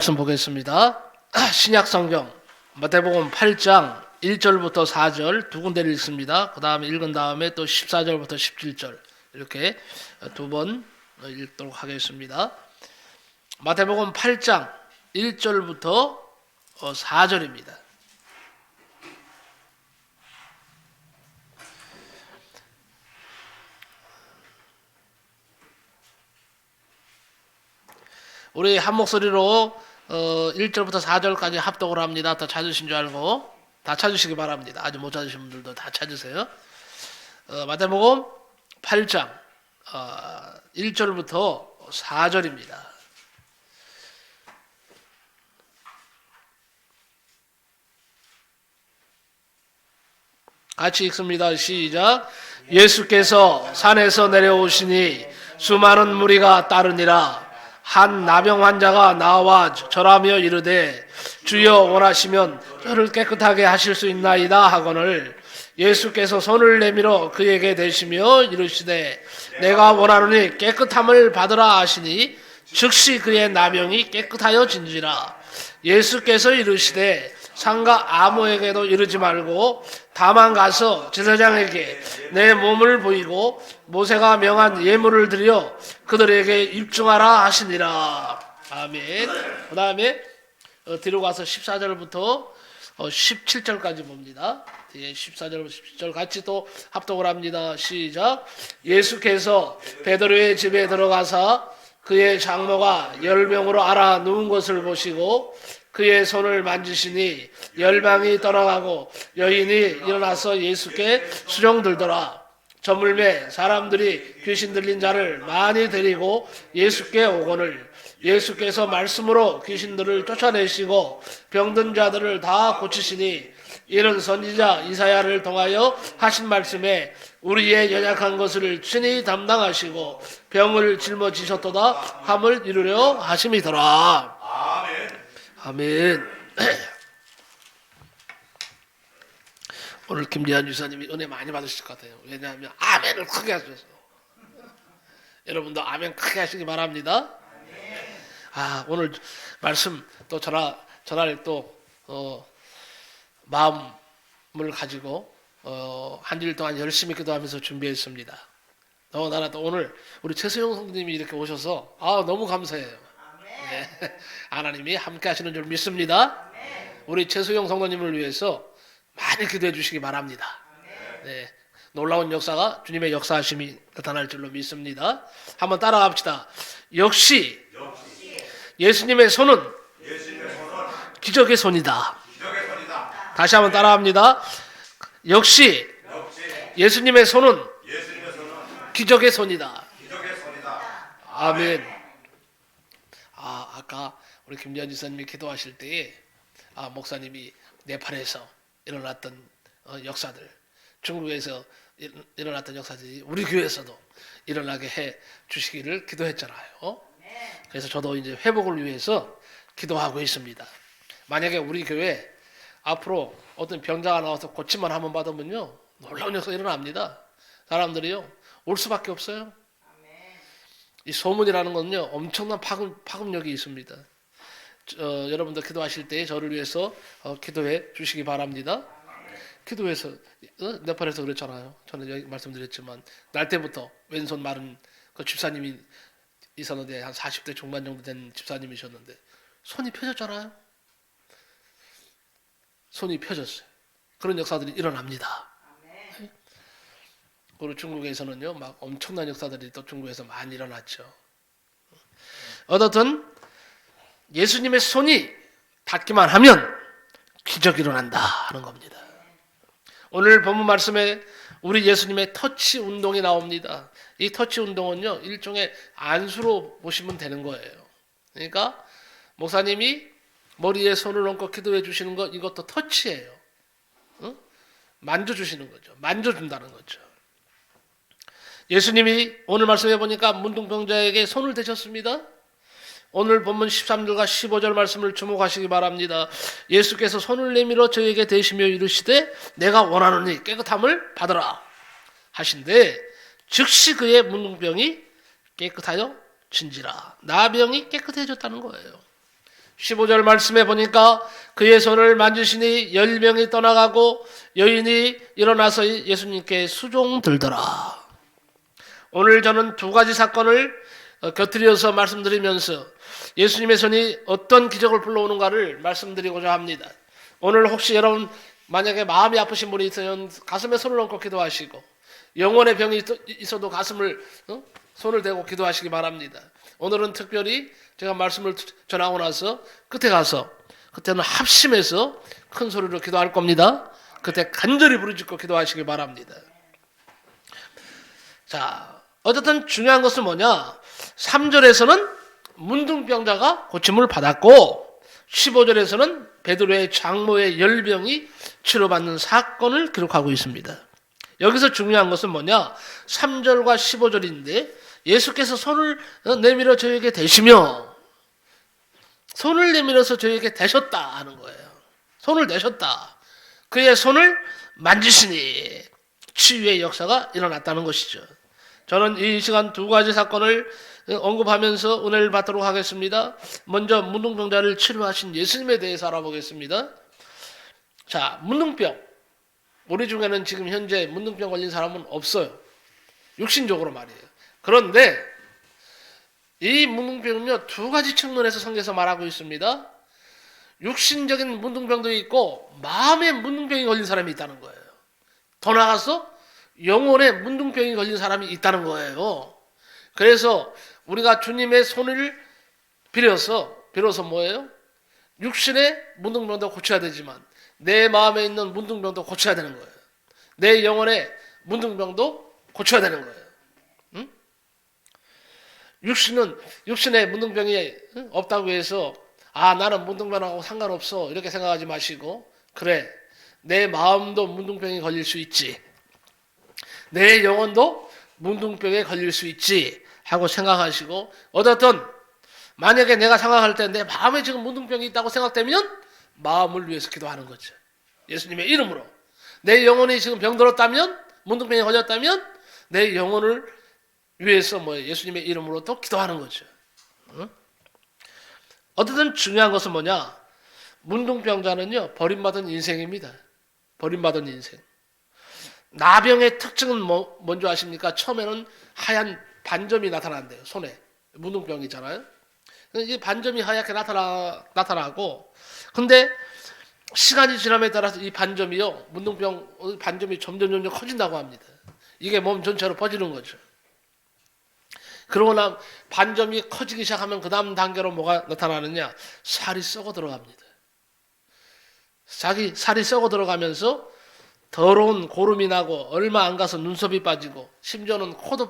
말씀 보겠습니다. 신약 성경 마태복음 8장 1절부터 4절 두 군데를 읽습니다. 그 다음에 읽은 다음에 또 14절부터 17절 이렇게 두 번 읽도록 하겠습니다. 마태복음 8장 1절부터 4절입니다. 우리 한 목소리로 1절부터 4절까지 합독을 합니다. 다 찾으신 줄 알고 다 찾으시기 바랍니다. 아직 못 찾으신 분들도 다 찾으세요. 마태복음 8장 1절부터 4절입니다. 같이 읽습니다. 시작. 예수께서 산에서 내려오시니 수많은 무리가 따르니라. 한 나병 환자가 나와 절하며 이르되 주여 원하시면 저를 깨끗하게 하실 수 있나이다 하거늘 예수께서 손을 내밀어 그에게 대시며 이르시되 내가 원하노니 깨끗함을 받으라 하시니 즉시 그의 나병이 깨끗하여 진지라. 예수께서 이르시되 상가 아무에게도 이르지 말고 다만 가서 제사장에게 내 몸을 보이고 모세가 명한 예물을 드려 그들에게 입증하라 하시니라. 아멘. 그 다음에 뒤로 가서 14절부터 17절까지 봅니다. 뒤에 14절부터 17절 같이 또 합독을 합니다. 시작. 예수께서 베드로의 집에 들어가사 그의 장모가 열병으로 앓아 누운 것을 보시고 그의 손을 만지시니 열병이 떠나가고 여인이 일어나서 예수께 수종들더라. 저물매 사람들이 귀신 들린 자를 많이 데리고 예수께 오거늘 예수께서 말씀으로 귀신들을 쫓아내시고 병든 자들을 다 고치시니 이는 선지자 이사야를 통하여 하신 말씀에 우리의 연약한 것을 친히 담당하시고 병을 짊어지셨도다 함을 이루려 하심이더라. 아멘. 오늘 김재한 유사님이 은혜 많이 받으실 것 같아요. 왜냐하면 아멘을 크게 하셔서. 여러분도 아멘 크게 하시기 바랍니다. 오늘 말씀 또 전할 또 마음을 가지고 한 주일 동안 열심히 기도하면서 준비했습니다. 너무나 또 오늘 우리 최수영 성도님이 이렇게 오셔서 너무 감사해요. 네. 하나님이 함께 하시는 줄 믿습니다. 우리 최수영 성도님을 위해서 많이 기도해 주시기 바랍니다. 네. 놀라운 역사가 주님의 역사하심이 나타날 줄로 믿습니다. 한번 따라갑시다. 역시 예수님의 손은 기적의 손이다. 다시 한번 따라합니다. 역시 예수님의 손은 기적의 손이다. 아멘. 아까 우리 김재현 지사님이 기도하실 때에 목사님이 네팔에서 일어났던 역사들, 중국에서 일어났던 역사들이 우리 교회에서도 일어나게 해 주시기를 기도했잖아요. 그래서 저도 이제 회복을 위해서 기도하고 있습니다. 만약에 우리 교회 앞으로 어떤 병자가 나와서 고침만 한번 받으면요 놀라운 역사가 일어납니다. 사람들이요 올 수밖에 없어요. 이 소문이라는 건요 엄청난 파급력이 있습니다. 여러분들 기도하실 때 저를 위해서 기도해 주시기 바랍니다. 기도해서 네팔에서 그랬잖아요. 저는 여기 말씀드렸지만 날 때부터 왼손 마른 그 집사님이 있었는데 한 40대 중반 정도 된 집사님이셨는데 손이 펴졌잖아요. 손이 펴졌어요. 그런 역사들이 일어납니다. 그리고 중국에서는요 막 엄청난 역사들이 또 중국에서 많이 일어났죠. 어떻든 예수님의 손이 닿기만 하면 기적이 일어난다 하는 겁니다. 오늘 본문 말씀에 우리 예수님의 터치 운동이 나옵니다. 이 터치 운동은요 일종의 안수로 보시면 되는 거예요. 그러니까 목사님이 머리에 손을 얹고 기도해 주시는 것 이것도 터치예요. 만져주시는 거죠. 만져준다는 거죠. 예수님이 오늘 말씀해 보니까 문둥병자에게 손을 대셨습니다. 오늘 본문 13절과 15절 말씀을 주목하시기 바랍니다. 예수께서 손을 내밀어 저에게 대시며 이르시되 내가 원하노니 깨끗함을 받으라 하신데 즉시 그의 문둥병이 깨끗하여 진지라. 나병이 깨끗해졌다는 거예요. 15절 말씀에 보니까 그의 손을 만지시니 10명이 떠나가고 여인이 일어나서 예수님께 수종들더라. 오늘 저는 두 가지 사건을 곁들여서 말씀드리면서 예수님의 손이 어떤 기적을 불러오는가를 말씀드리고자 합니다. 오늘 혹시 여러분 만약에 마음이 아프신 분이 있으면 가슴에 손을 얹고 기도하시고, 영혼의 병이 있어도 가슴을 손을 대고 기도하시기 바랍니다. 오늘은 특별히 제가 말씀을 전하고 나서 그때는 합심해서 큰 소리로 기도할 겁니다. 그때 간절히 부르짖고 기도하시기 바랍니다. 자, 어쨌든 중요한 것은 뭐냐? 3절에서는 문둥병자가 고침을 받았고 15절에서는 베드로의 장모의 열병이 치료받는 사건을 기록하고 있습니다. 여기서 중요한 것은 뭐냐? 3절과 15절인데 예수께서 손을 내밀어 저에게 대시며, 손을 내밀어서 저에게 대셨다 하는 거예요. 손을 대셨다. 그의 손을 만지시니 치유의 역사가 일어났다는 것이죠. 저는 이 시간 두 가지 사건을 언급하면서 은혜를 받도록 하겠습니다. 먼저 문둥병자를 치료하신 예수님에 대해서 알아보겠습니다. 자, 문둥병. 우리 중에는 지금 현재 문둥병 걸린 사람은 없어요. 육신적으로 말이에요. 그런데 이 문둥병은요, 두 가지 측면에서 성경에서 말하고 있습니다. 육신적인 문둥병도 있고 마음의 문둥병이 걸린 사람이 있다는 거예요. 더 나아가서 영혼의 문둥병이 걸린 사람이 있다는 거예요. 그래서 우리가 주님의 손을 빌어서 뭐예요? 육신의 문둥병도 고쳐야 되지만 내 마음에 있는 문둥병도 고쳐야 되는 거예요. 내 영혼의 문둥병도 고쳐야 되는 거예요. 응? 육신의 문둥병이 없다고 해서 나는 문둥병하고 상관없어 이렇게 생각하지 마시고, 그래, 내 마음도 문둥병이 걸릴 수 있지, 내 영혼도 문둥병에 걸릴 수 있지 하고 생각하시고, 어떻든 만약에 내가 생각할 때 내 마음에 지금 문둥병이 있다고 생각되면 마음을 위해서 기도하는 거죠. 예수님의 이름으로. 내 영혼이 지금 병들었다면, 문둥병에 걸렸다면 내 영혼을 위해서 예수님의 이름으로 또 기도하는 거죠. 응? 어쨌든 중요한 것은 뭐냐? 문둥병자는요, 버림받은 인생입니다. 버림받은 인생. 나병의 특징은 뭔지 아십니까? 처음에는 하얀 반점이 나타난대요. 손에. 문둥병이잖아요. 이 반점이 하얗게 나타나고, 근데 시간이 지남에 따라서 이 반점이요, 문둥병 반점이 점점 커진다고 합니다. 이게 몸 전체로 퍼지는 거죠. 그러고 나면 반점이 커지기 시작하면 그 다음 단계로 뭐가 나타나느냐? 살이 썩어 들어갑니다. 살이 썩어 들어가면서 더러운 고름이 나고 얼마 안 가서 눈썹이 빠지고 심지어는 코도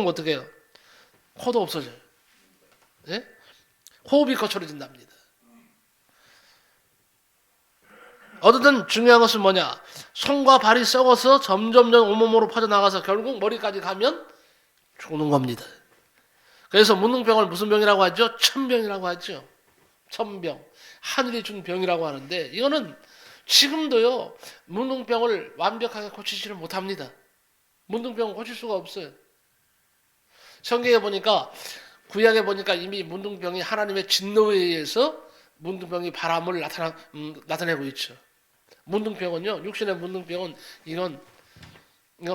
어떻게 해요? 코도 없어져요. 네? 호흡이 거칠어진답니다. 어쨌든 중요한 것은 뭐냐? 손과 발이 썩어서 점점 온몸으로 퍼져나가서 결국 머리까지 가면 죽는 겁니다. 그래서 문둥병을 무슨 병이라고 하죠? 천병이라고 하죠. 천병. 하늘이 준 병이라고 하는데, 이거는 지금도요, 문둥병을 완벽하게 고치지를 못합니다. 문둥병은 고칠 수가 없어요. 성경에 보니까, 구약에 보니까 이미 문둥병이 하나님의 진노에 의해서 문둥병이 바람을 나타내고 있죠. 문둥병은요, 육신의 문둥병은 이건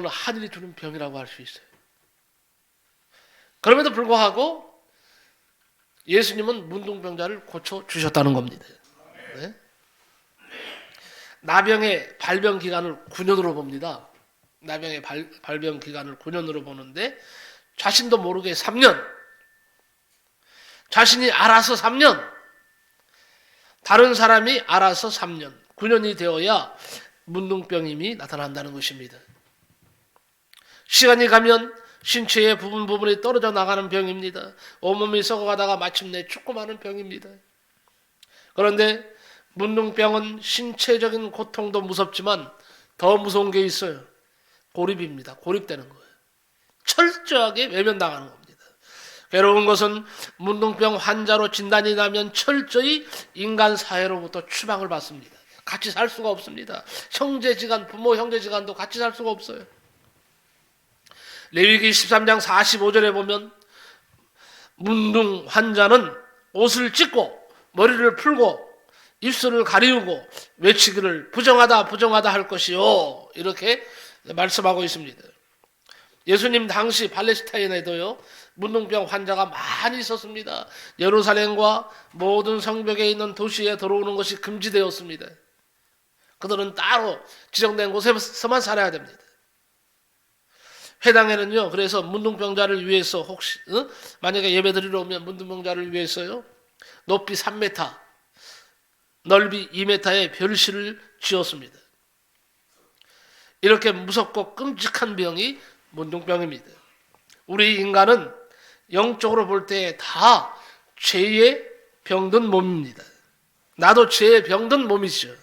하늘이 주는 병이라고 할 수 있어요. 그럼에도 불구하고 예수님은 문둥병자를 고쳐주셨다는 겁니다. 네? 나병의 발병 기간을 9년으로 봅니다. 나병의 발병 기간을 9년으로 보는데, 자신도 모르게 3년, 자신이 알아서 3년, 다른 사람이 알아서 3년, 9년이 되어야 문둥병임이 나타난다는 것입니다. 시간이 가면 신체의 부분이 떨어져 나가는 병입니다. 온몸이 썩어가다가 마침내 죽고마는 병입니다. 그런데 문둥병은 신체적인 고통도 무섭지만 더 무서운 게 있어요. 고립입니다. 고립되는 거예요. 철저하게 외면당하는 겁니다. 괴로운 것은 문둥병 환자로 진단이 나면 철저히 인간 사회로부터 추방을 받습니다. 같이 살 수가 없습니다. 형제지간, 부모 형제지간도 같이 살 수가 없어요. 레위기 13장 45절에 보면 문둥 환자는 옷을 찢고 머리를 풀고 입술을 가리우고 외치기를 부정하다 부정하다 할 것이요, 이렇게 말씀하고 있습니다. 예수님 당시 팔레스타인에도요 문둥병 환자가 많이 있었습니다. 예루살렘과 모든 성벽에 있는 도시에 들어오는 것이 금지되었습니다. 그들은 따로 지정된 곳에서만 살아야 됩니다. 회당에는요, 그래서 문둥병자를 위해서 혹시 만약에 예배드리러 오면 문둥병자를 위해서요 높이 3m, 넓이 2m의 별실을 지었습니다. 이렇게 무섭고 끔찍한 병이 문둥병입니다. 우리 인간은 영적으로 볼 때 다 죄에 병든 몸입니다. 나도 죄에 병든 몸이죠.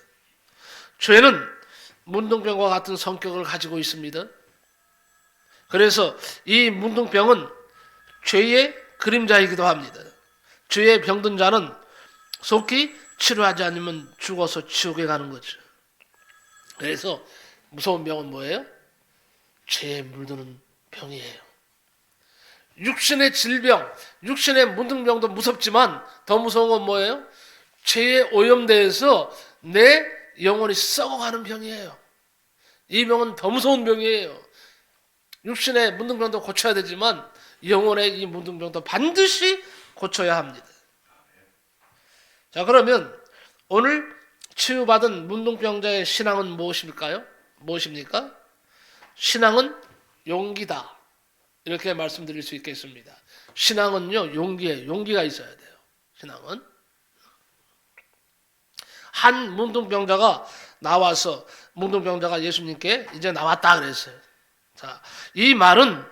죄는 문둥병과 같은 성격을 가지고 있습니다. 그래서 이 문둥병은 죄의 그림자이기도 합니다. 죄에 병든 자는 속히 치료하지 않으면 죽어서 지옥에 가는 거죠. 그래서 무서운 병은 뭐예요? 죄에 물드는 병이에요. 육신의 질병, 육신의 문둥병도 무섭지만 더 무서운 건 뭐예요? 죄에 오염돼서 내 영혼이 썩어가는 병이에요. 이 병은 더 무서운 병이에요. 육신의 문둥병도 고쳐야 되지만 영혼의 이 문둥병도 반드시 고쳐야 합니다. 자, 그러면 오늘 치유받은 문둥병자의 신앙은 무엇일까요? 무엇입니까? 신앙은 용기다, 이렇게 말씀드릴 수 있겠습니다. 신앙은요 용기예요. 용기가 있어야 돼요. 신앙은 한 문둥병자가 나와서 문둥병자가 예수님께 이제 나왔다 그랬어요. 자, 이 말은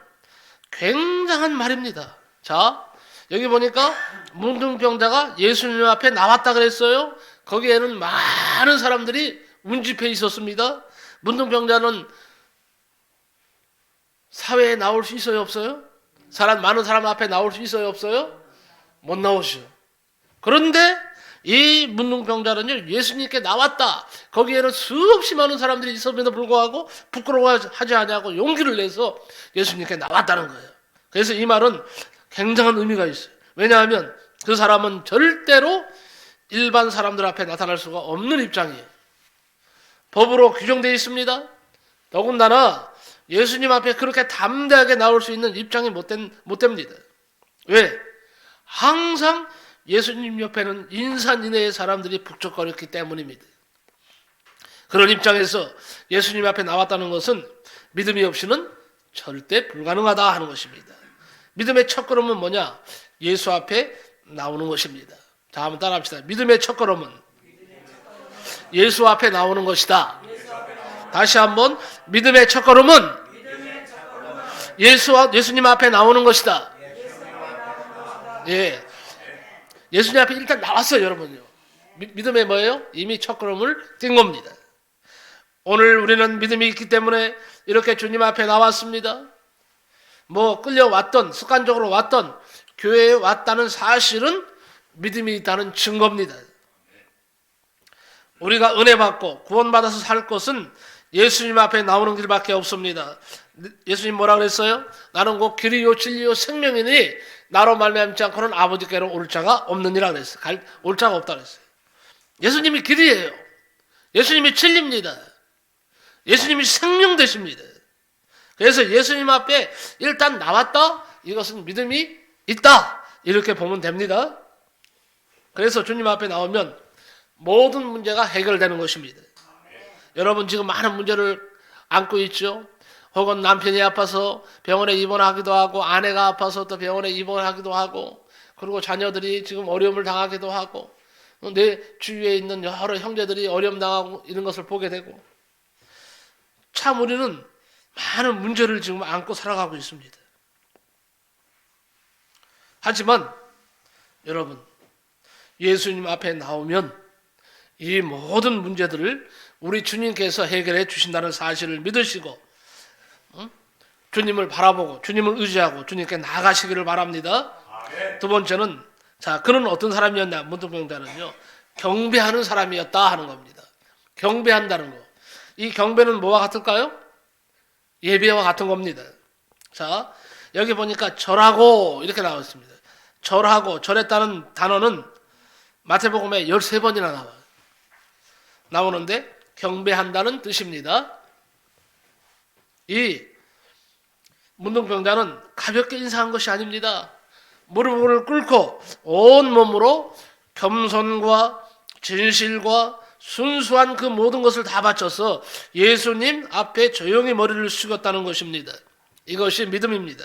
굉장한 말입니다. 자, 여기 보니까 문둥병자가 예수님 앞에 나왔다 그랬어요. 거기에는 많은 사람들이 운집해 있었습니다. 문둥병자는 사회에 나올 수 있어요, 없어요? 많은 사람 앞에 나올 수 있어요, 없어요? 못 나오죠. 그런데 이 문둥병자는요 예수님께 나왔다. 거기에는 수없이 많은 사람들이 있음에도 불구하고 부끄러워하지 않냐고 용기를 내서 예수님께 나왔다는 거예요. 그래서 이 말은 굉장한 의미가 있어요. 왜냐하면 그 사람은 절대로 일반 사람들 앞에 나타날 수가 없는 입장이에요. 법으로 규정되어 있습니다. 더군다나 예수님 앞에 그렇게 담대하게 나올 수 있는 입장이 못 됩니다. 왜? 항상 예수님 옆에는 인산인해의 사람들이 북적거렸기 때문입니다. 그런 입장에서 예수님 앞에 나왔다는 것은 믿음이 없이는 절대 불가능하다 하는 것입니다. 믿음의 첫걸음은 뭐냐? 예수 앞에 나오는 것입니다. 자, 한번 따라합시다. 믿음의 첫걸음은 예수 앞에 나오는 것이다. 다시 한번, 믿음의 첫걸음은 예수님 앞에 나오는 것이다. 예, 예수님 앞에 일단 나왔어요, 여러분요. 믿음의 뭐예요? 이미 첫걸음을 뛴 겁니다. 오늘 우리는 믿음이 있기 때문에 이렇게 주님 앞에 나왔습니다. 뭐 끌려왔던, 습관적으로 왔던, 교회에 왔다는 사실은 믿음이 있다는 증거입니다. 우리가 은혜 받고 구원받아서 살 것은 예수님 앞에 나오는 길밖에 없습니다. 예수님 뭐라 그랬어요? 나는 곧 길이요 진리요 생명이니 나로 말미암지 않고는 아버지께로 올 자가 없느니라 그랬어요. 올 자가 없다 그랬어요. 예수님이 길이에요. 예수님이 진리입니다. 예수님이 생명 되십니다. 그래서 예수님 앞에 일단 나왔다, 이것은 믿음이 있다, 이렇게 보면 됩니다. 그래서 주님 앞에 나오면 모든 문제가 해결되는 것입니다. 여러분 지금 많은 문제를 안고 있죠. 혹은 남편이 아파서 병원에 입원하기도 하고, 아내가 아파서 또 병원에 입원하기도 하고, 그리고 자녀들이 지금 어려움을 당하기도 하고, 내 주위에 있는 여러 형제들이 어려움 당하고 이런 것을 보게 되고, 참 우리는 많은 문제를 지금 안고 살아가고 있습니다. 하지만 여러분, 예수님 앞에 나오면 이 모든 문제들을 우리 주님께서 해결해 주신다는 사실을 믿으시고 주님을 바라보고 주님을 의지하고 주님께 나아가시기를 바랍니다. 두 번째는, 자, 그는 어떤 사람이었냐? 문둥병자는요 경배하는 사람이었다 하는 겁니다. 경배한다는 거. 이 경배는 뭐와 같을까요? 예배와 같은 겁니다. 자, 여기 보니까 절하고 이렇게 나와 있습니다. 절하고, 절했다는 단어는 마태복음에 13번이나 나오는데 경배한다는 뜻입니다. 이 문둥병자는 가볍게 인사한 것이 아닙니다. 무릎을 꿇고 온 몸으로 겸손과 진실과 순수한 그 모든 것을 다 바쳐서 예수님 앞에 조용히 머리를 숙였다는 것입니다. 이것이 믿음입니다.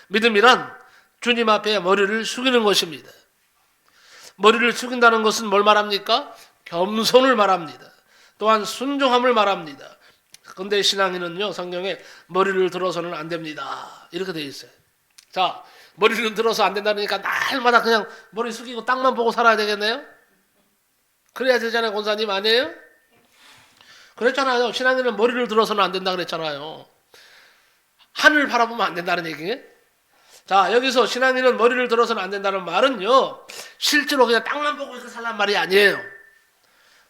믿음이란 주님 앞에 머리를 숙이는 것입니다. 머리를 숙인다는 것은 뭘 말합니까? 겸손을 말합니다. 또한 순종함을 말합니다. 그런데 신앙인은요, 성경에 머리를 들어서는 안 됩니다. 이렇게 되어 있어요. 자, 머리를 들어서 안 된다니까 날마다 그냥 머리 숙이고 땅만 보고 살아야 되겠네요? 그래야 되잖아요, 권사님 아니에요? 그랬잖아요. 신앙인은 머리를 들어서는 안 된다 그랬잖아요. 하늘 바라보면 안 된다는 얘기예요. 자, 여기서 신앙인은 머리를 들어서는 안 된다는 말은요, 실제로 그냥 땅만 보고 이렇게 살란 말이 아니에요.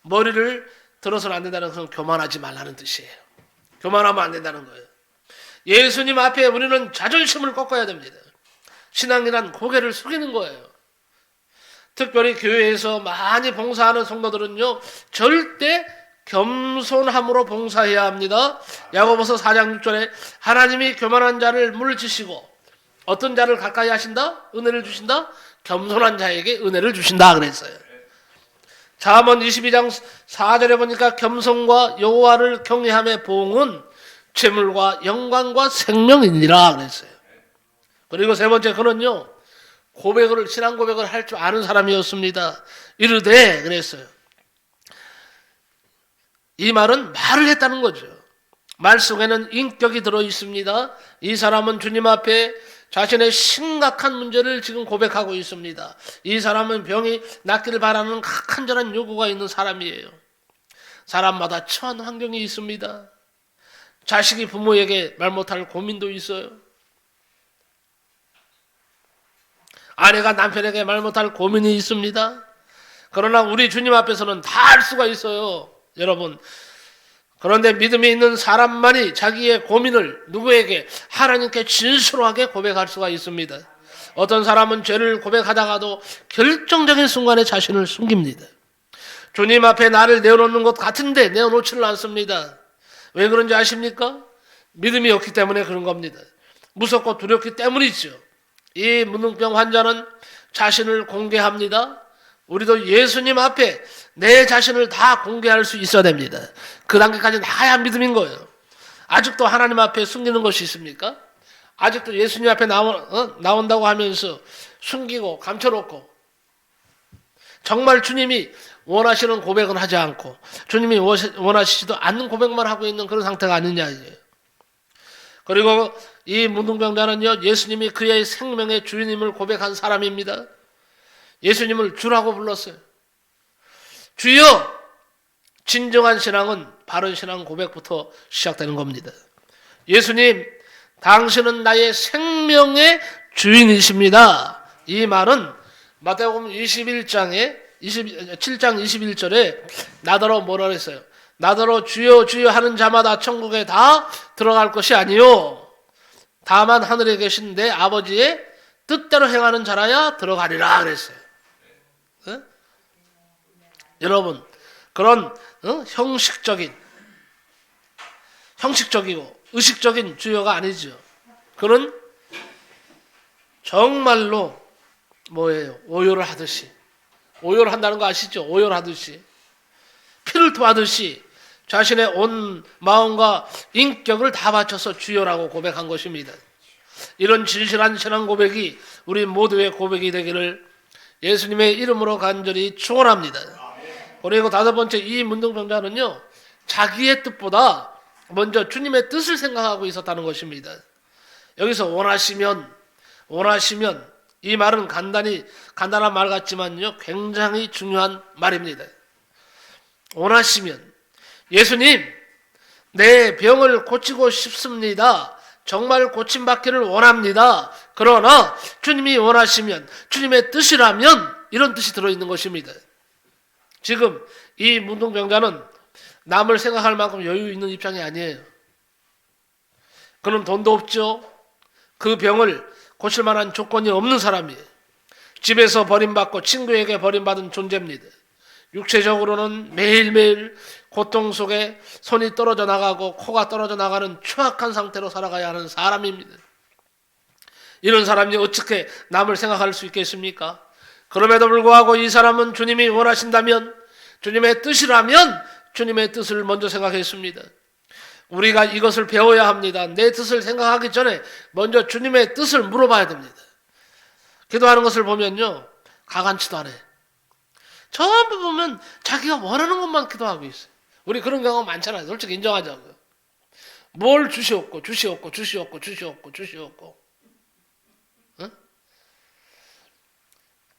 머리를 들어서는 안 된다는 것은 교만하지 말라는 뜻이에요. 교만하면 안 된다는 거예요. 예수님 앞에 우리는 자존심을 꺾어야 됩니다. 신앙이란 고개를 숙이는 거예요. 특별히 교회에서 많이 봉사하는 성도들은요, 절대 겸손함으로 봉사해야 합니다. 야고보서 4장 6절에 하나님이 교만한 자를 물리치시고 어떤 자를 가까이 하신다? 은혜를 주신다? 겸손한 자에게 은혜를 주신다 그랬어요. 잠언 22장 4절에 보니까 겸손과 여호와를 경외함의 보응은 재물과 영광과 생명이니라 그랬어요. 그리고 세 번째 그는요, 신앙 고백을 할 줄 아는 사람이었습니다. 이르되 그랬어요. 이 말은 말을 했다는 거죠. 말 속에는 인격이 들어 있습니다. 이 사람은 주님 앞에 자신의 심각한 문제를 지금 고백하고 있습니다. 이 사람은 병이 낫기를 바라는 간절한 요구가 있는 사람이에요. 사람마다 처한 환경이 있습니다. 자식이 부모에게 말 못할 고민도 있어요. 아내가 남편에게 말 못할 고민이 있습니다. 그러나 우리 주님 앞에서는 다 할 수가 있어요. 여러분, 그런데 믿음이 있는 사람만이 자기의 고민을 누구에게? 하나님께 진실하게 고백할 수가 있습니다. 어떤 사람은 죄를 고백하다가도 결정적인 순간에 자신을 숨깁니다. 주님 앞에 나를 내어놓는 것 같은데 내어놓지를 않습니다. 왜 그런지 아십니까? 믿음이 없기 때문에 그런 겁니다. 무섭고 두렵기 때문이죠. 이 문둥병 환자는 자신을 공개합니다. 우리도 예수님 앞에 내 자신을 다 공개할 수 있어야 됩니다. 그 단계까지 나야 믿음인 거예요. 아직도 하나님 앞에 숨기는 것이 있습니까? 아직도 예수님 앞에 나온다고 하면서 숨기고 감춰놓고 정말 주님이 원하시는 고백은 하지 않고 주님이 원하시지도 않는 고백만 하고 있는 그런 상태가 아니냐 이제. 그리고 이 문둥병자는요, 예수님이 그의 생명의 주인임을 고백한 사람입니다. 예수님을 주라고 불렀어요. 주여! 진정한 신앙은 바른 신앙 고백부터 시작되는 겁니다. 예수님, 당신은 나의 생명의 주인이십니다. 이 말은 마태복음 7장 21절에 나더러 뭐라 그랬어요? 나더러 주여 주여 하는 자마다 천국에 다 들어갈 것이 아니요 다만 하늘에 계신 내 아버지의 뜻대로 행하는 자라야 들어가리라 그랬어요. 어? 여러분, 그런 형식적이고 의식적인 주여가 아니죠. 그는 정말로 뭐예요? 오열을 하듯이, 오열을 한다는 거 아시죠? 오열하듯이, 피를 토하듯이 자신의 온 마음과 인격을 다 바쳐서 주여라고 고백한 것입니다. 이런 진실한 신앙 고백이 우리 모두의 고백이 되기를 예수님의 이름으로 간절히 축원합니다. 그리고 다섯 번째, 이 문둥병자는요, 자기의 뜻보다 먼저 주님의 뜻을 생각하고 있었다는 것입니다. 여기서 원하시면 이 말은 간단한 말 같지만요, 굉장히 중요한 말입니다. 원하시면, 예수님, 내 병을 고치고 싶습니다. 정말 고침받기를 원합니다. 그러나 주님이 원하시면, 주님의 뜻이라면 이런 뜻이 들어있는 것입니다. 지금 이 문둥병자는 남을 생각할 만큼 여유 있는 입장이 아니에요. 그는 돈도 없죠. 그 병을 고칠 만한 조건이 없는 사람이에요. 집에서 버림받고 친구에게 버림받은 존재입니다. 육체적으로는 매일매일 고통 속에 손이 떨어져 나가고 코가 떨어져 나가는 추악한 상태로 살아가야 하는 사람입니다. 이런 사람이 어떻게 남을 생각할 수 있겠습니까? 그럼에도 불구하고 이 사람은 주님이 원하신다면, 주님의 뜻이라면 주님의 뜻을 먼저 생각했습니다. 우리가 이것을 배워야 합니다. 내 뜻을 생각하기 전에 먼저 주님의 뜻을 물어봐야 됩니다. 기도하는 것을 보면요, 가관치도 않아요. 전부 보면 자기가 원하는 것만 기도하고 있어요. 우리 그런 경우가 많잖아요. 솔직히 인정하자고요. 뭘 주시옵고 주시옵고 주시옵고 주시옵고 주시옵고. 응?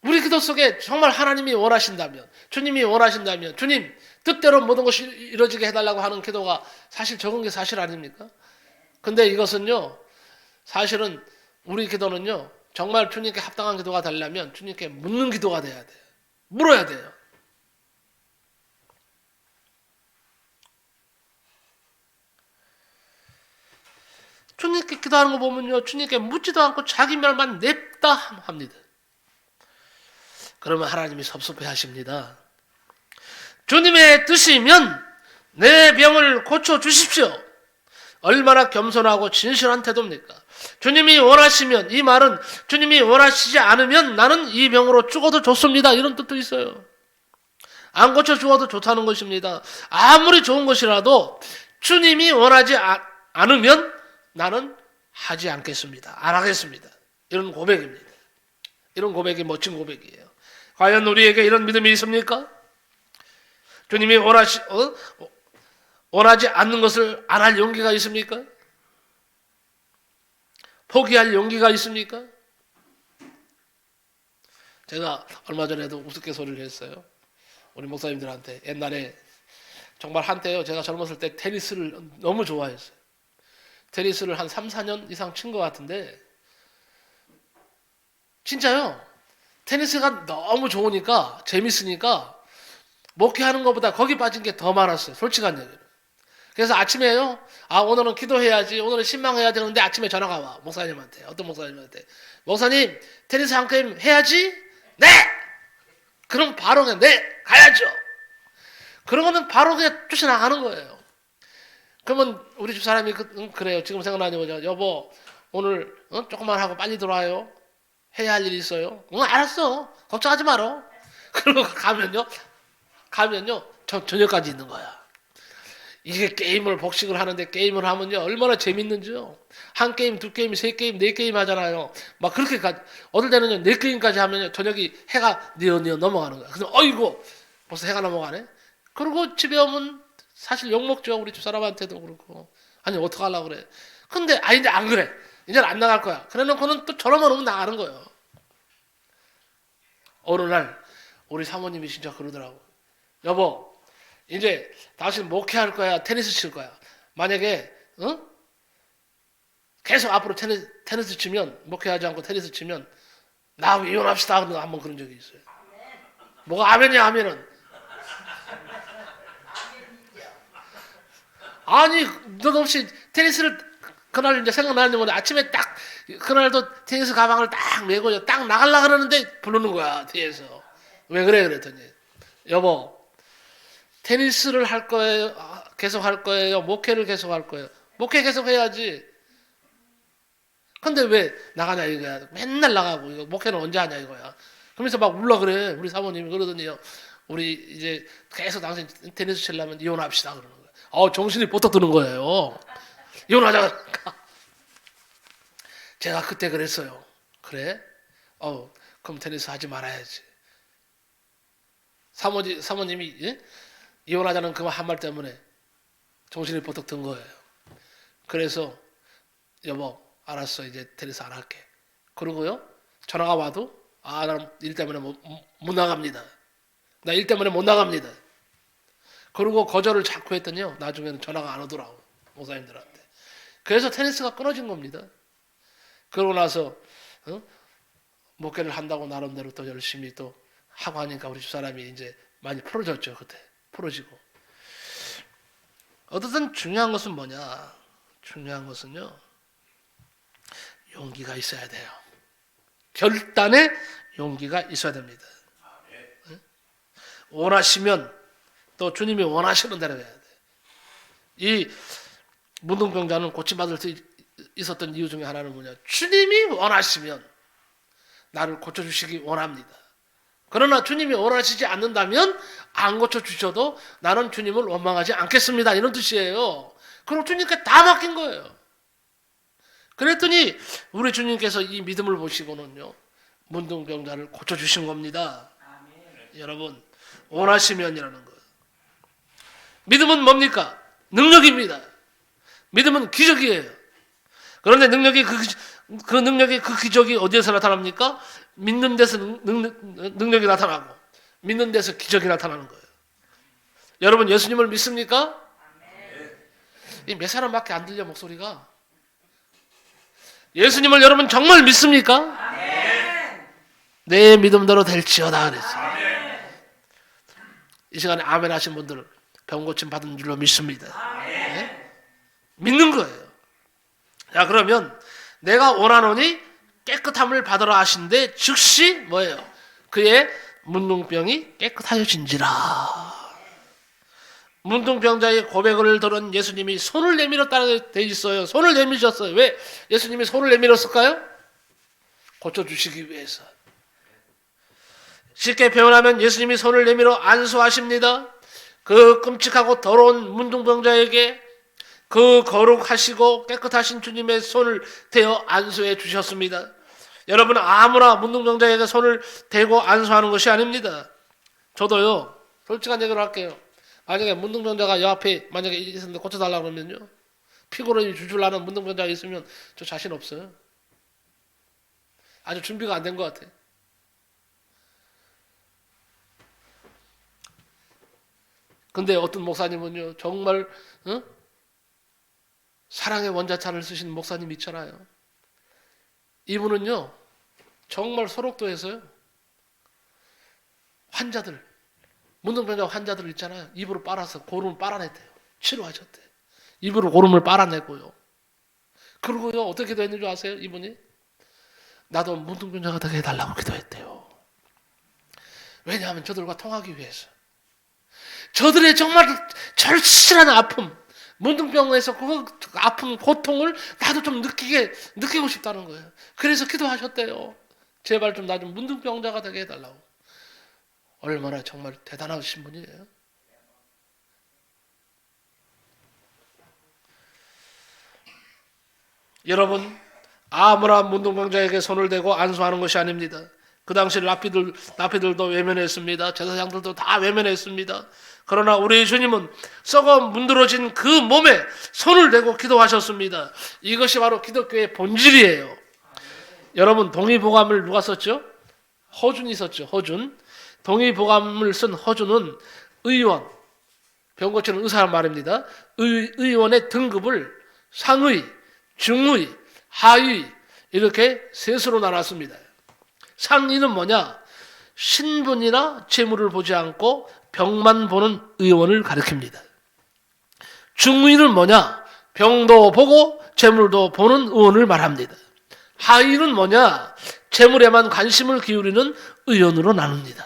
우리 기도 속에 정말 하나님이 원하신다면, 주님이 원하신다면, 주님 뜻대로 모든 것이 이루어지게 해달라고 하는 기도가 사실 적은 게 사실 아닙니까? 근데 이것은요, 사실은 우리 기도는요, 정말 주님께 합당한 기도가 되려면 주님께 묻는 기도가 돼야 돼요. 물어야 돼요. 주님께 기도하는 거 보면요, 주님께 묻지도 않고 자기 말만 냅다 합니다. 그러면 하나님이 섭섭해 하십니다. 주님의 뜻이면 내 병을 고쳐 주십시오. 얼마나 겸손하고 진실한 태도입니까? 주님이 원하시면, 이 말은 주님이 원하시지 않으면 나는 이 병으로 죽어도 좋습니다, 이런 뜻도 있어요. 안 고쳐 죽어도 좋다는 것입니다. 아무리 좋은 것이라도 주님이 원하지 않으면 나는 하지 않겠습니다. 안 하겠습니다. 이런 고백입니다. 이런 고백이 멋진 고백이에요. 과연 우리에게 이런 믿음이 있습니까? 주님이 원하지 않는 것을 안 할 용기가 있습니까? 포기할 용기가 있습니까? 제가 얼마 전에도 우스갯소리를 했어요. 우리 목사님들한테. 옛날에 정말 한때요, 제가 젊었을 때 테니스를 너무 좋아했어요. 테니스를 한 3, 4년 이상 친 것 같은데, 진짜요, 테니스가 너무 좋으니까, 재밌으니까 목회하는 것보다 거기 빠진 게 더 많았어요. 솔직한 얘기로. 그래서 아침에요, 오늘은 기도해야지, 오늘은 신망해야 되는데 아침에 전화가 와. 목사님한테. 어떤 목사님한테. 목사님, 테니스 한 게임 해야지? 네! 그럼 바로 그냥 네! 가야죠! 그러고는 바로 그냥 쫓아나가는 거예요. 그러면 우리 집 사람이 그래요. 지금 생각나는 거죠. 여보, 오늘 조금만 하고 빨리 들어와요. 해야 할 일이 있어요. 응, 알았어. 걱정하지 마라. 그러고 가면요, 저녁까지 있는 거야. 이게 게임을 복식을 하는데, 게임을 하면요 얼마나 재밌는지요. 한 게임, 두 게임, 세 게임, 네 게임 하잖아요. 막 그렇게 어떨 때는요 4게임까지 하면요 저녁이 해가 뉘어 넘어가는 거야. 그래서 어이구 벌써 해가 넘어가네. 그리고 집에 오면 사실 욕먹죠. 우리 집 사람한테도 그렇고. 아니 어떡하려고 그래. 근데 이제 안 그래. 이제는 안 나갈 거야. 그래놓고는 또 저러면 오면 나가는 거예요. 어느 날 우리 사모님이 진짜 그러더라고. 여보, 이제 당신 목회할 거야, 테니스 칠 거야. 만약에 계속 앞으로 테니스 치면, 목회하지 않고 테니스 치면 나 이혼합시다. 한번 그런 적이 있어요. 뭐가 아멘이야 하면은, 아니 너없이 테니스를 그날 이제 생각나는 건데, 아침에 딱 그날도 테니스 가방을 딱 메고 딱 나가려고 그러는데 부르는 거야 뒤에서. 왜 그래 그랬더니, 여보, 테니스를 할 거예요? 계속 할 거예요? 목회를 계속 할 거예요? 목회 계속 해야지. 근데 왜 나가냐 이거야. 맨날 나가고, 이거 목회는 언제 하냐 이거야. 그러면서 막 울라 그래. 우리 사모님이 그러더니요, 우리 이제 계속 당신 테니스 치려면 이혼합시다 그러는 거야. 정신이 보떡 드는 거예요. 이혼하자. 제가 그때 그랬어요. 그래? 그럼 테니스 하지 말아야지. 사모님이, 예? 이혼하자는 그 한 말 때문에 정신이 보떡 든 거예요. 그래서 여보, 알았어, 이제 테니스 안 할게. 그러고요, 전화가 와도 나는 일 때문에 못 나갑니다. 나 일 때문에 못 나갑니다. 그리고 거절을 자꾸 했더니요, 나중에는 전화가 안 오더라고, 목사님들한테. 그래서 테니스가 끊어진 겁니다. 그러고 나서 목회를 한다고 나름대로 또 열심히 또 하고 하니까 우리 집사람이 이제 많이 풀어졌죠. 그때 풀어지고. 어쨌든 중요한 것은 뭐냐? 중요한 것은요, 용기가 있어야 돼요. 결단의 용기가 있어야 됩니다. 원하시면 또 주님이 원하시는 대로 해야 돼. 이 문둥병자는 고침받을 수 있었던 이유 중에 하나는 뭐냐? 주님이 원하시면 나를 고쳐주시기 원합니다. 그러나 주님이 원하시지 않는다면 안 고쳐주셔도 나는 주님을 원망하지 않겠습니다. 이런 뜻이에요. 그럼 주님께 다 맡긴 거예요. 그랬더니 우리 주님께서 이 믿음을 보시고는요, 문둥병자를 고쳐주신 겁니다. 여러분, 원하시면이라는 거예요. 믿음은 뭡니까? 능력입니다. 믿음은 기적이에요. 그런데 그 기적이 어디에서 나타납니까? 믿는 데서 능력이 나타나고 믿는 데서 기적이 나타나는 거예요. 여러분, 예수님을 믿습니까? 몇 사람밖에 안 들려 목소리가. 예수님을 여러분 정말 믿습니까? 내 믿음대로 될지어다 그랬어요. 이 시간에 아멘 하신 분들 병 고침 받은 줄로 믿습니다. 네? 믿는 거예요. 자, 그러면 내가 원하노니 깨끗함을 받으라 하신데 즉시 뭐예요? 그의 문둥병이 깨끗하여진지라. 문둥병자의 고백을 들은 예수님이 손을 내밀었다고 되어 있어요. 손을 내미셨어요. 왜 예수님이 손을 내밀었을까요? 고쳐주시기 위해서. 쉽게 표현하면 예수님이 손을 내밀어 안수하십니다. 그 끔찍하고 더러운 문둥병자에게 그 거룩하시고 깨끗하신 주님의 손을 대어 안수해 주셨습니다. 여러분, 아무나 문둥병자에게 손을 대고 안수하는 것이 아닙니다. 저도요, 솔직한 얘기를 할게요. 만약에 문둥병자가 여 앞에 만약에 있었는데 고쳐달라고 그러면요, 피고름이 줄줄 나는 문둥병자가 있으면 저 자신 없어요. 아주 준비가 안 된 것 같아요. 근데 어떤 목사님은요, 정말 사랑의 원자차를 쓰시는 목사님 있잖아요. 이분은요, 정말 소록도에서요, 환자들, 문둥병자 환자들 있잖아요. 입으로 빨아서 고름을 빨아냈대요. 치료하셨대요. 입으로 고름을 빨아내고요. 그리고요, 어떻게 됐는 줄 아세요? 이분이 나도 문둥병자가 되게 해달라고 기도했대요. 왜냐하면 저들과 통하기 위해서. 저들의 정말 절실한 아픔, 문둥병에서 그 아픈 고통을 나도 좀 느끼고 싶다는 거예요. 그래서 기도하셨대요. 제발 좀 나 좀 문둥병자가 되게 해달라고. 얼마나 정말 대단하신 분이에요. 여러분, 아무나 문둥병자에게 손을 대고 안수하는 것이 아닙니다. 그 당시 라피들도 외면했습니다. 제사장들도 다 외면했습니다. 그러나 우리 주님은 썩어 문드러진 그 몸에 손을 대고 기도하셨습니다. 이것이 바로 기독교의 본질이에요. 여러분, 동의보감을 누가 썼죠? 허준이 썼죠. 허준. 동의보감을 쓴 허준은 의원, 병 고치는 의사란 말입니다. 의원의 등급을 상의, 중의, 하의 이렇게 셋으로 나눴습니다. 상의는 뭐냐? 신분이나 재물을 보지 않고 병만 보는 의원을 가리킵니다. 중의는 뭐냐? 병도 보고 재물도 보는 의원을 말합니다. 하의는 뭐냐? 재물에만 관심을 기울이는 의원으로 나눕니다.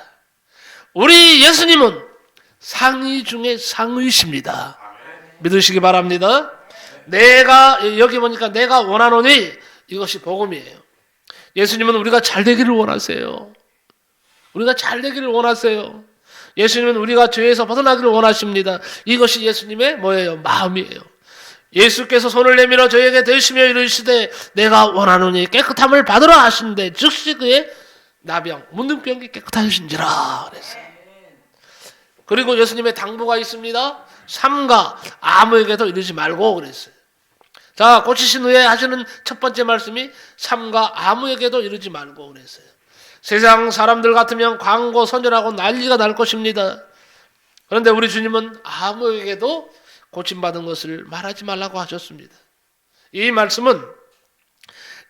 우리 예수님은 상의 중에 상의십니다. 믿으시기 바랍니다. 여기 보니까 내가 원하노니 이것이 복음이에요. 예수님은 우리가 잘 되기를 원하세요. 우리가 잘 되기를 원하세요. 예수님은 우리가 죄에서 벗어나기를 원하십니다. 이것이 예수님의 뭐예요? 마음이에요. 예수께서 손을 내밀어 저에게 대시며 이르시되 내가 원하노니 깨끗함을 받으라 하신데 즉시 그의 나병, 문둥병이 깨끗하신지라 그랬어요. 그리고 예수님의 당부가 있습니다. 삼가 아무에게도 이르지 말고 그랬어요. 자, 고치신 후에 하시는 첫 번째 말씀이 삼가 아무에게도 이르지 말고 그랬어요. 세상 사람들 같으면 광고 선전하고 난리가 날 것입니다. 그런데 우리 주님은 아무에게도 고침받은 것을 말하지 말라고 하셨습니다. 이 말씀은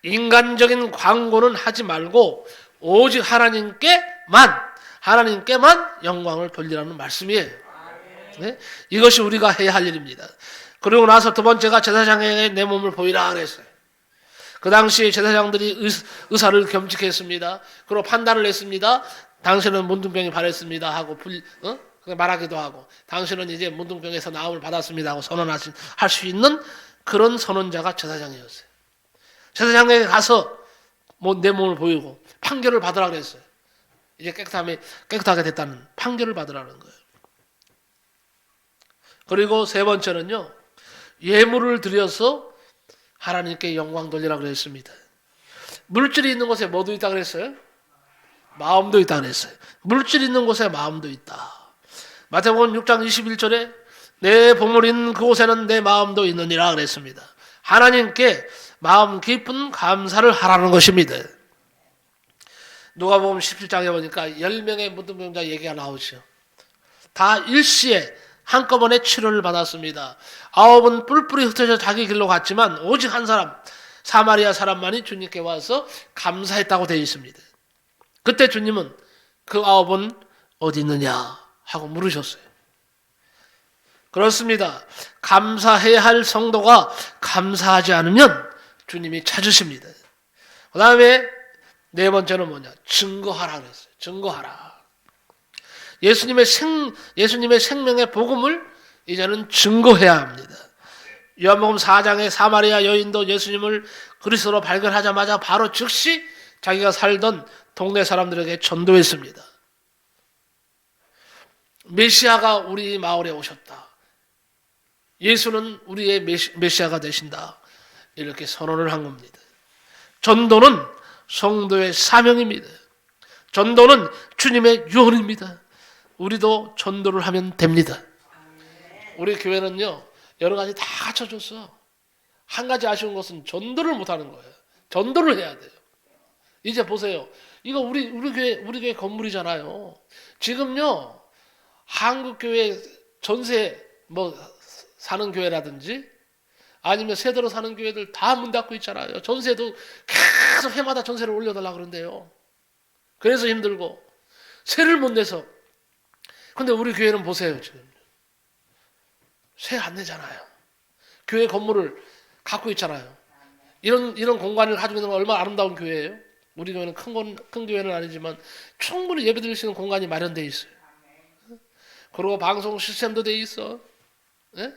인간적인 광고는 하지 말고 오직 하나님께만 영광을 돌리라는 말씀이에요. 네? 이것이 우리가 해야 할 일입니다. 그리고 나서 두 번째가 제사장에게 내 몸을 보이라 그랬어요. 그 당시에 제사장들이 의사를 겸직했습니다. 그리고 판단을 했습니다. 당신은 문둥병이 발했습니다 하고 말하기도 하고, 당신은 이제 문둥병에서 나음을 받았습니다 하고 할 수 있는 그런 선언자가 제사장이었어요. 제사장에게 가서 내 몸을 보이고 판결을 받으라 그랬어요. 이제 깨끗하게 됐다는 판결을 받으라는 거예요. 그리고 세 번째는요, 예물을 드려서 하나님께 영광 돌리라 그랬습니다. 물질이 있는 곳에 뭐도 있다 그랬어요? 마음도 있다 그랬어요. 물질이 있는 곳에 마음도 있다. 마태복음 6장 21절에 내 보물이 있는 그곳에는 내 마음도 있느니라 그랬습니다. 하나님께 마음 깊은 감사를 하라는 것입니다. 누가복음 17장에 보니까 10명의 문둥병자 얘기가 나오죠. 다 일시에 한꺼번에 치료를 받았습니다. 9은 뿔뿔이 흩어져 자기 길로 갔지만 오직 한 사람, 사마리아 사람만이 주님께 와서 감사했다고 되어 있습니다. 그때 주님은 그 9은 어디 있느냐 하고 물으셨어요. 그렇습니다. 감사해야 할 성도가 감사하지 않으면 주님이 찾으십니다. 그 다음에 네 번째는 뭐냐? 증거하라 그랬어요. 증거하라. 예수님의 생명의 복음을 이제는 증거해야 합니다. 요한복음 4장의 사마리아 여인도 예수님을 그리스도로 발견하자마자 바로 즉시 자기가 살던 동네 사람들에게 전도했습니다. 메시아가 우리 마을에 오셨다. 예수는 우리의 메시아가 되신다. 이렇게 선언을 한 겁니다. 전도는 성도의 사명입니다. 전도는 주님의 유언입니다. 우리도 전도를 하면 됩니다. 우리 교회는요, 여러 가지 다 갖춰줬어. 한 가지 아쉬운 것은 전도를 못하는 거예요. 전도를 해야 돼요. 이제 보세요. 이거 우리 교회 건물이잖아요. 지금요, 한국 교회 전세 사는 교회라든지 아니면 세대로 사는 교회들 다 문 닫고 있잖아요. 전세도 계속 해마다 전세를 올려달라 그런대요. 그래서 힘들고 세를 못 내서. 근데 우리 교회는 보세요. 지금 세 안 내잖아요. 교회 건물을 갖고 있잖아요. 이런 공간을 가지고 있는 건 얼마나 아름다운 교회예요. 우리 교회는 큰 교회는 아니지만 충분히 예배드릴 수 있는 공간이 마련되어 있어요. 그리고 방송 시스템도 돼 있어. 네?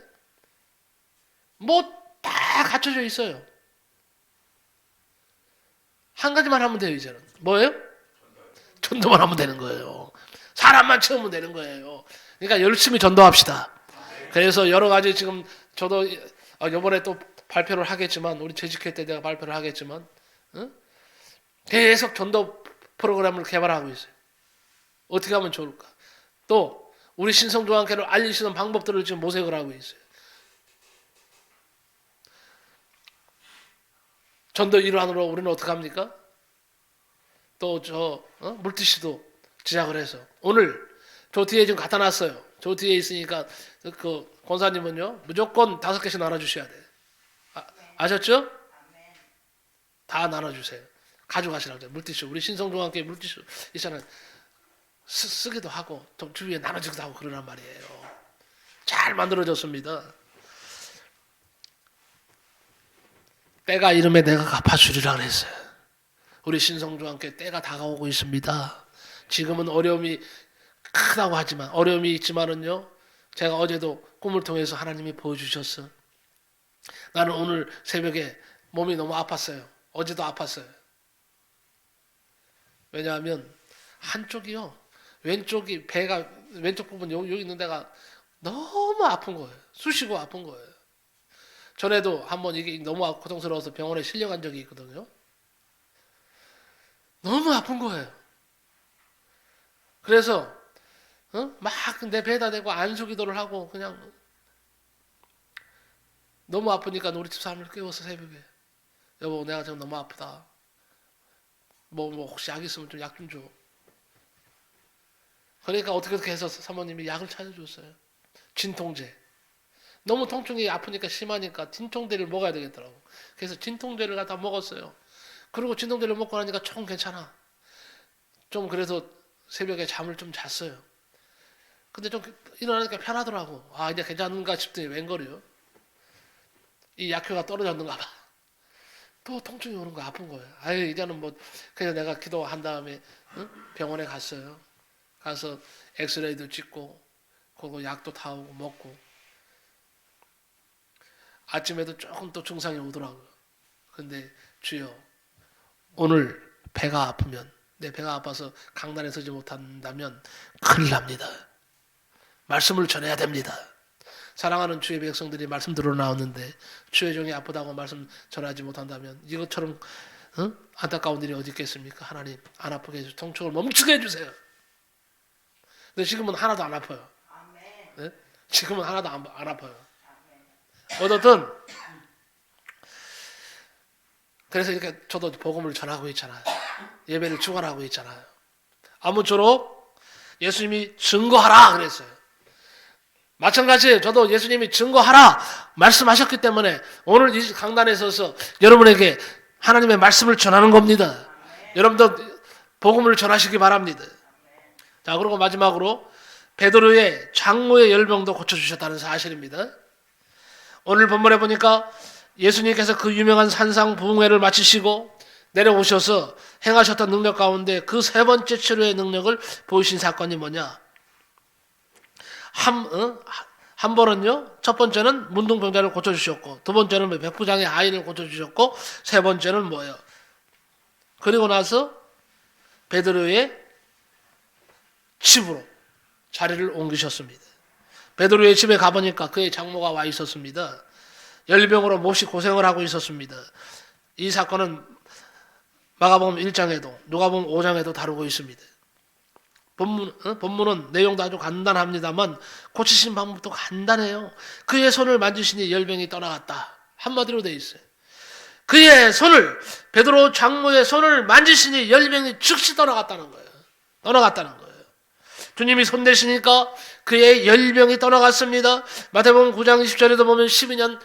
다 갖춰져 있어요. 한 가지만 하면 돼요, 이제는. 뭐예요? 전도만 하면 되는 거예요. 사람만 채우면 되는 거예요. 그러니까 열심히 전도합시다. 그래서 여러 가지 지금 저도 이번에 또 발표를 하겠지만, 우리 재직회 때 내가 발표를 하겠지만, 계속 전도 프로그램을 개발하고 있어요. 어떻게 하면 좋을까? 또 우리 신성조항교를 알리시는 방법들을 지금 모색을 하고 있어요. 전도 일환으로 우리는 어떻게 합니까? 또 물티슈도 제작을 해서 오늘 저 뒤에 지금 갖다 놨어요. 저 뒤에 있으니까 그 권사님은요 무조건 5개씩 나눠주셔야 돼. 아셨죠? 다 나눠주세요. 가져가시라고 해요. 물티슈. 우리 신성종합교회 물티슈 있잖아요. 쓰기도 하고 또 주위에 나눠주기도 하고 그러란 말이에요. 잘 만들어졌습니다. 때가 이름에 내가 갚아주리라 그랬어요. 우리 신성조항교회 때가 다가오고 있습니다. 지금은 어려움이 크다고 하지만 어려움이 있지만은요. 제가 어제도 꿈을 통해서 하나님이 보여주셨어. 나는 오늘 새벽에 몸이 너무 아팠어요. 어제도 아팠어요. 왜냐하면 한쪽이요. 왼쪽이 배가 왼쪽 부분 여기 있는 데가 너무 아픈 거예요. 쑤시고 아픈 거예요. 전에도 한번 이게 너무 고통스러워서 병원에 실려간 적이 있거든요. 너무 아픈 거예요. 그래서 막 내 배에다 대고 안수기도를 하고 그냥 너무 아프니까 우리 집 사람을 깨워서 새벽에 여보 내가 지금 너무 아프다. 뭐 혹시 약 있으면 좀 약 좀 줘. 그러니까 어떻게 해서 사모님이 약을 찾아줬어요. 진통제. 너무 통증이 아프니까 심하니까 진통제를 먹어야 되겠더라고. 그래서 진통제를 갖다 먹었어요. 그리고 진통제를 먹고 나니까 조금 괜찮아. 좀 그래서 새벽에 잠을 좀 잤어요. 근데 좀 일어나니까 편하더라고. 아 이제 괜찮은가 싶더니 웬걸요. 이 약효가 떨어졌는가 봐. 또 통증이 오는 거 아픈 거예요. 아유 이제는 뭐 그냥 내가 기도한 다음에 병원에 갔어요. 가서 엑스레이도 찍고 그리고 약도 타오고 먹고 아침에도 조금 또 증상이 오더라고요. 근데 주여 오늘 배가 아프면 내 배가 아파서 강단에 서지 못한다면 큰일 납니다. 말씀을 전해야 됩니다. 사랑하는 주의 백성들이 말씀 들어 나오는데 주의 종이 아프다고 말씀 전하지 못한다면 이것처럼 안타까운 일이 어디 있겠습니까? 하나님 안 아프게 해주세요. 통증을 멈추게 해주세요. 근데 지금은 하나도 안 아파요. 네? 지금은 하나도 안 아파요. 어떻든 그래서 이렇게 저도 복음을 전하고 있잖아요. 예배를 주관하고 있잖아요. 아무쪼록 예수님이 증거하라 그랬어요. 마찬가지예요. 저도 예수님이 증거하라 말씀하셨기 때문에 오늘 이 강단에 서서 여러분에게 하나님의 말씀을 전하는 겁니다. 여러분도 복음을 전하시기 바랍니다. 자, 그리고 마지막으로 베드로의 장모의 열병도 고쳐주셨다는 사실입니다. 오늘 본문에 보니까 예수님께서 그 유명한 산상부흥회를 마치시고 내려오셔서 행하셨던 능력 가운데 그 세 번째 치료의 능력을 보이신 사건이 뭐냐? 한 번은요, 첫 번째는 문둥병자를 고쳐주셨고, 두 번째는 백부장의 아이를 고쳐주셨고, 세 번째는 뭐예요? 그리고 나서 베드로의 집으로 자리를 옮기셨습니다. 베드로의 집에 가보니까 그의 장모가 와 있었습니다. 열병으로 몹시 고생을 하고 있었습니다. 이 사건은 마가복음 1장에도 누가복음 5장에도 다루고 있습니다. 본문은 내용도 아주 간단합니다만 고치신 방법도 간단해요. 그의 손을 만지시니 열병이 떠나갔다. 한마디로 되어 있어요. 그의 손을, 베드로 장모의 손을 만지시니 열병이 즉시 떠나갔다는 거예요. 떠나갔다는 거예요. 주님이 손대시니까 그의 열병이 떠나갔습니다. 마태복음 9장 20절에도 보면 12년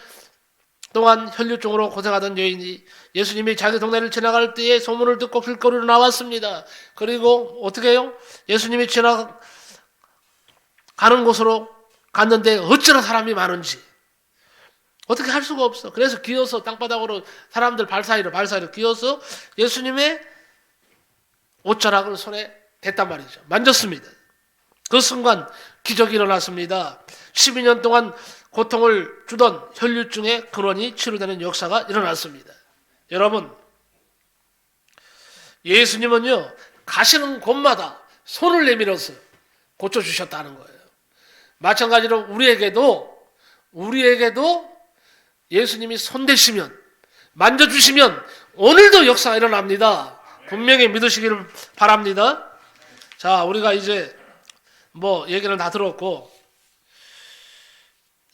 동안 혈류증으로 고생하던 여인이 예수님이 자기 동네를 지나갈 때에 소문을 듣고 길거리로 나왔습니다. 그리고 어떻게 해요? 예수님이 지나가는 곳으로 갔는데 어쩌나 사람이 많은지 어떻게 할 수가 없어. 그래서 기어서 땅바닥으로 사람들 발 사이로 기어서 예수님의 옷자락을 손에 댔단 말이죠. 만졌습니다. 그 순간 기적이 일어났습니다. 12년 동안 고통을 주던 혈류증의 근원이 치료되는 역사가 일어났습니다. 여러분, 예수님은요, 가시는 곳마다 손을 내밀어서 고쳐주셨다는 거예요. 마찬가지로 우리에게도 예수님이 손대시면, 만져주시면 오늘도 역사가 일어납니다. 분명히 믿으시기를 바랍니다. 자, 우리가 이제 얘기는 다 들었고,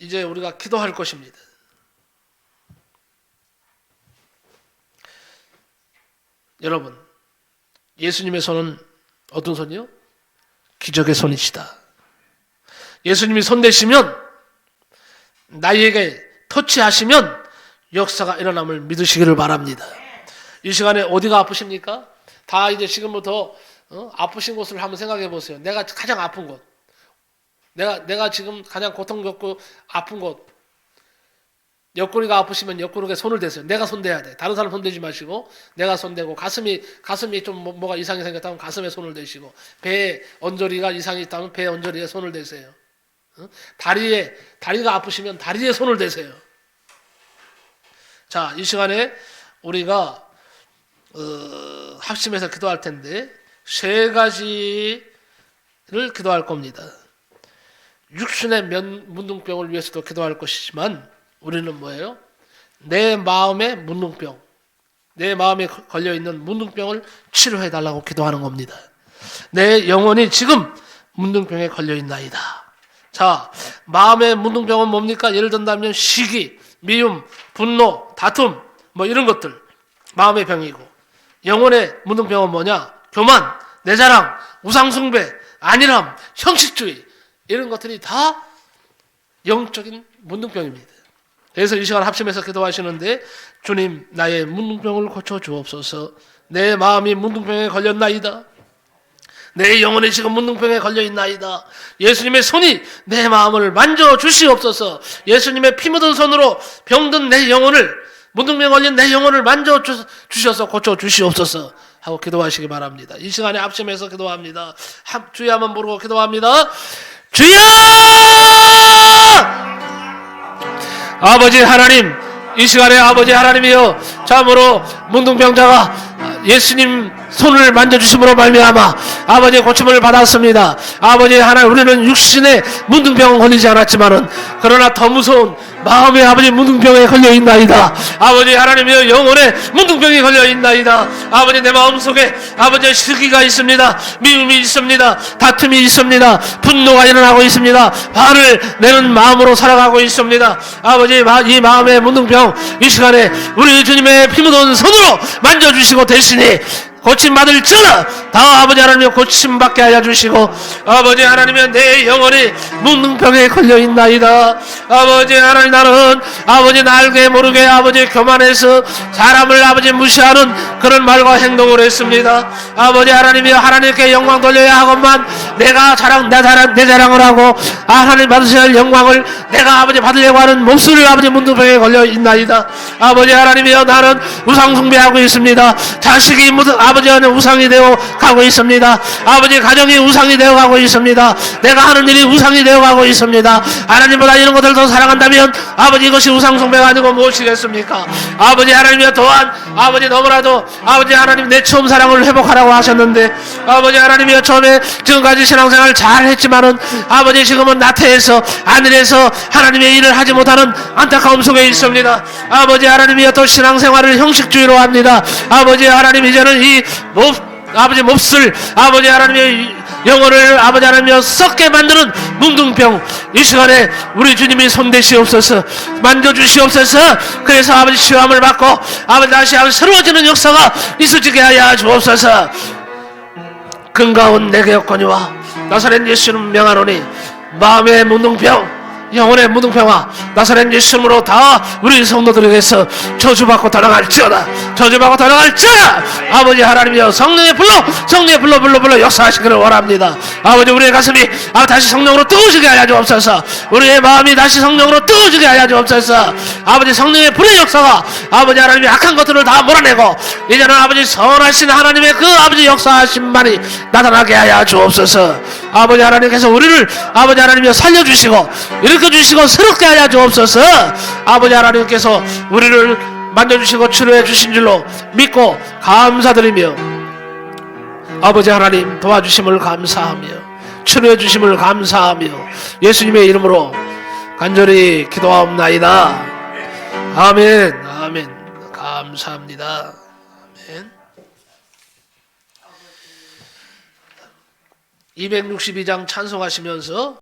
이제 우리가 기도할 것입니다. 여러분, 예수님의 손은 어떤 손이요? 기적의 손이시다. 예수님이 손대시면, 나에게 터치하시면 역사가 일어남을 믿으시기를 바랍니다. 이 시간에 어디가 아프십니까? 다 이제 지금부터 아프신 곳을 한번 생각해 보세요. 내가 가장 아픈 곳, 내가 지금 가장 고통 겪고 아픈 곳, 옆구리가 아프시면 옆구리에 손을 대세요. 내가 손대야 돼. 다른 사람 손대지 마시고 내가 손대고, 가슴이 좀 뭐가 이상이 생겼다면 가슴에 손을 대시고, 배에 언저리가 이상이 있다면 배 언저리에 손을 대세요. 다리가 아프시면 다리에 손을 대세요. 자, 이 시간에 우리가 합심해서 기도할 텐데 세 가지를 기도할 겁니다. 육신의 문둥병을 위해서도 기도할 것이지만 우리는 뭐예요? 내 마음의 문둥병, 내 마음에 걸려있는 문둥병을 치료해달라고 기도하는 겁니다. 내 영혼이 지금 문둥병에 걸려있나이다. 자, 마음의 문둥병은 뭡니까? 예를 든다면 시기, 미움, 분노, 다툼, 이런 것들 마음의 병이고, 영혼의 문둥병은 뭐냐? 교만, 내 자랑, 우상숭배, 안일함, 형식주의, 이런 것들이 다 영적인 문둥병입니다. 그래서 이 시간 합심해서 기도하시는데, 주님, 나의 문둥병을 고쳐주옵소서. 내 마음이 문둥병에 걸렸나이다. 내 영혼이 지금 문둥병에 걸려있나이다. 예수님의 손이 내 마음을 만져주시옵소서. 예수님의 피 묻은 손으로 병든 내 영혼을 문둥병 걸린 내 영혼을 만져주셔서 고쳐주시옵소서 하고 기도하시기 바랍니다. 이 시간에 합심해서 기도합니다. 주여 한번 부르고 기도합니다. 주여! 아버지 하나님, 이 시간에 아버지 하나님이여, 참으로 문둥병자가 예수님 손을 만져주심으로 말미암아 아버지의 고침을 받았습니다. 아버지 하나님, 우리는 육신의 문둥병은 걸리지 않았지만은 그러나 더 무서운 마음의 아버지 문둥병에 걸려있나이다. 아버지 하나님이여, 영혼의 문둥병이 걸려있나이다. 아버지 내 마음속에 아버지의 시기가 있습니다. 미움이 있습니다. 다툼이 있습니다. 분노가 일어나고 있습니다. 화를 내는 마음으로 살아가고 있습니다. 아버지 이 마음의 문둥병 이 시간에 우리 주님의 피 묻은 손으로 만져주시고 대신에 고침받을 자라 다 아버지 하나님의 고침받게 하여 주시고, 아버지 하나님의 내 영혼이 문둥병에 걸려있나이다. 아버지 하나님, 나는 아버지 알게 모르게 아버지 교만해서 사람을 아버지 무시하는 그런 말과 행동을 했습니다. 아버지 하나님이여, 하나님께 영광 돌려야 하건만 내가 내 자랑을 하고 하나님 받으셔야 할 영광을 내가 아버지 받으려고 하는 몹쓸 아버지 문둥병에 걸려있나이다. 아버지 하나님이여, 나는 우상 숭배하고 있습니다. 자식이 아버지는 우상이 되어 가고 있습니다. 아버지 가정이 우상이 되어 가고 있습니다. 내가 하는 일이 우상이 되어 가고 있습니다. 하나님보다 이런 것을 더 사랑한다면 아버지 이것이 우상 숭배가 아니고 무엇이겠습니까? 아버지 하나님이여, 또한 아버지 너무나도 아버지 하나님 내 처음 사랑을 회복하라고 하셨는데, 아버지 하나님이여, 처음에 지금까지 신앙생활을 잘 했지만은 아버지 지금은 나태해서 하늘에서 하나님의 일을 하지 못하는 안타까움 속에 있습니다. 아버지 하나님이여, 또 신앙생활을 형식주의로 합니다. 아버지 하나님, 이제는 아버지 몹쓸 아버지 하나님의 영혼을 아버지 하나님이여 썩게 만드는 문둥병 이 시간에 우리 주님이 손대시옵소서, 만져주시옵소서. 그래서 아버지 치유함을 받고 아버지 다시 새로워지는 역사가 있어지게 하여 주옵소서. 근가운 내게 없거니와 나사렛 예수는 명하노니 마음의 문둥병, 영혼의 문둥병아, 나사렛 예수님으로 다 우리 성도들에게서 저주받고 떠나갈지어다. 저주받고 떠나갈지어다. 아버지 하나님이여, 성령의 불로 역사하시기를 원합니다. 아버지, 우리의 가슴이 다시 성령으로 뜨거워지게 하여 주옵소서. 우리의 마음이 다시 성령으로 뜨거워지게 하여 주옵소서. 아버지 성령의 불의 역사가 아버지 하나님의 악한 것들을 다 몰아내고 이제는 아버지 선하신 하나님의 그 아버지 역사하심만이 나타나게 하여 주옵소서. 아버지 하나님께서 우리를 아버지 하나님이여 살려주시고 일으켜주시고 새롭게 하여 주옵소서. 아버지 하나님께서 우리를 만져주시고 치료해 주신 줄로 믿고 감사드리며, 아버지 하나님 도와주심을 감사하며 치료해 주심을 감사하며 예수님의 이름으로 간절히 기도하옵나이다. 아멘. 아멘. 감사합니다. 아멘. 262장 찬송하시면서